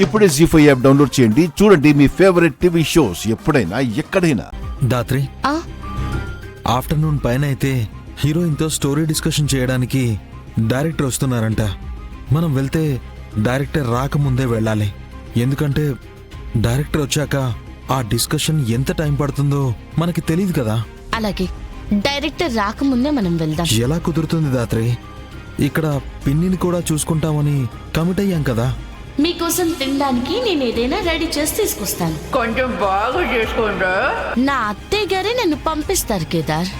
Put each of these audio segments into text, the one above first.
ఇప్పుడే జీ5 app download చేయండి. చూడండి మీ ఫేవరెట్ టీవీ షోస్ ఎప్పుడైనా ఎక్కడైనా. దాత్రి, ఆఫ్టర్నూన్ పైన అయితే హీరోయిన్తో స్టోరీ డిస్కషన్ చేయడానికి డైరెక్టర్ వస్తున్నారంట. మనం వెళ్తే డైరెక్టర్ రాకముందే వెళ్ళాలి. ఎందుకంటే డైరెక్టర్ వచ్చాక ఆ డిస్కషన్ ఎంత టైం పడుతుందో మనకి తెలియదు కదా. అలాగే, డైరెక్టర్ రాకముందే మనం వెళ్దాం. ఎలా కుదురుతుంది దాత్రి? ఇక్కడ పిన్నిని కూడా చూసుకుంటామని కమిట్ అయ్యాం కదా. మీకోసం తినడానికి నేను ఏదైనా రెడీ చేసి తీసుకొస్తాను. కొంచెం బాగా చేసుకోండి. నా అత్తయ్య గారే నన్ను పంపిస్తారు కేదార్.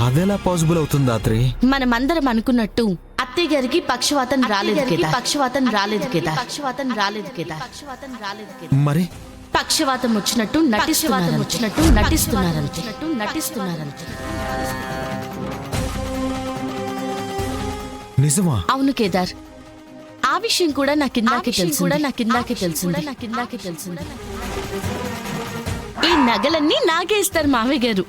అదెలా పాసిబుల్ అవుతుంది దాత్రి? మనమందరం అనుకున్నట్టు అత్తయ్య గారికి పక్షవాతం రాలేదు కేదార్. మరి పక్షవాతం వచ్చినట్టు నటిస్తున్నారంతే. నిజమా? అవును కేదార్, ఆ విషయం కూడా నాకిందాకే తెలిసింది. ఈ నగలన్నీ నాకే ఇస్తారు మావయ్య గారు.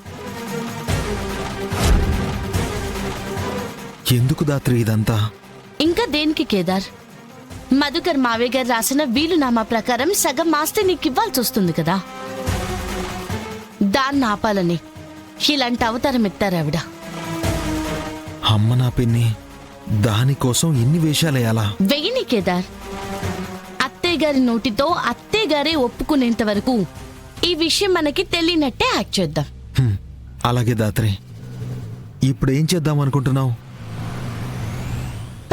ఎందుకు దాత్రి ఇదంతా? ఇంకా దేనికి కేదార్? మధుకర్ మావయ్య గారు రాసిన వీలునామా ప్రకారం సగం ఆస్తి నీకు ఇవ్వాల్సి వస్తుంది కదా. దాన్ని ఆపాలని ఇలాంటి అవతారం ఎత్తారావిడ. అమ్మ నా పిన్ని, దానికోసం ఇన్ని వేషాలేయాలా? వెయ్యిని కేదార్. అత్తయ్య గారి నోటితో అత్తయ్య గారే ఒప్పుకునేంత వరకు ఈ విషయం మనకి తెలియనట్టే యాక్ట్ చేద్దాం. అలాగే దాత్రి, ఇప్పుడు ఏం చేద్దాం అనుకుంటున్నావు?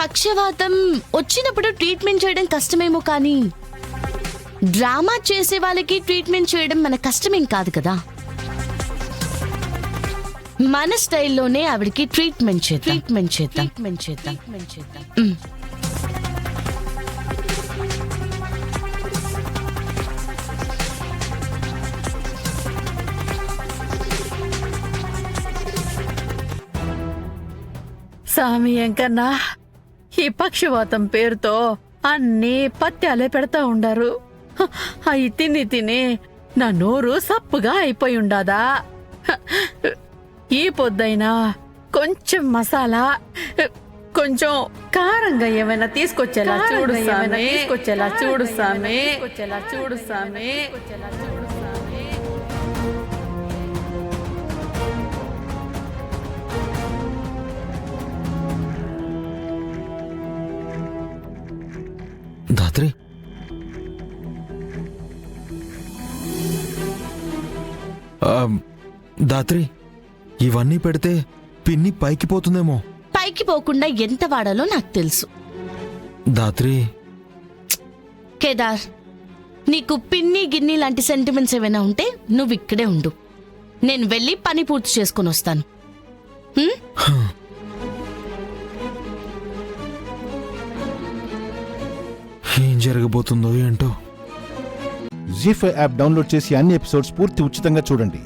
పక్షవాతం వచ్చినప్పుడు ట్రీట్మెంట్ చేయడం కష్టమేమో, కానీ డ్రామా చేసే వాళ్ళకి ట్రీట్మెంట్ చేయడం మన కష్టమేం కాదు కదా. మన స్టైల్లోనే ఆవిడకి ట్రీట్మెంట్ చేద్దాం. సామి ఎంకన్నా, ఈ పక్షవాతం పేరుతో అన్ని పత్యాలే పెడతా ఉండారు. అయి తిని నా నోరు సప్పుగా అయిపోయి ఉండాదా. ఈ పొద్దైనా కొంచెం మసాలా, కొంచెం కారంగా ఏమైనా తీసుకొచ్చేలా చూడు సామి. దాత్రి, దాత్రి, ఇవన్నీ పెడితే పిన్ని పైకి పోతుందేమో. పైకి పోకుండా ఎంత వాడాలో నాకు తెలుసు. దాత్రి, కేదార్, నీకు పిన్ని గిన్ని లాంటి సెంటిమెంట్స్ ఏమైనా ఉంటే నువ్వు ఇక్కడే ఉండు. నేను వెళ్ళి పని పూర్తి చేసుకుని వస్తాను. ఏం జరగబోతుందో ఏంటో. జీ5 యాప్ డౌన్లోడ్ చేసి అన్ని ఎపిసోడ్స్ పూర్తి ఉచితంగా చూడండి.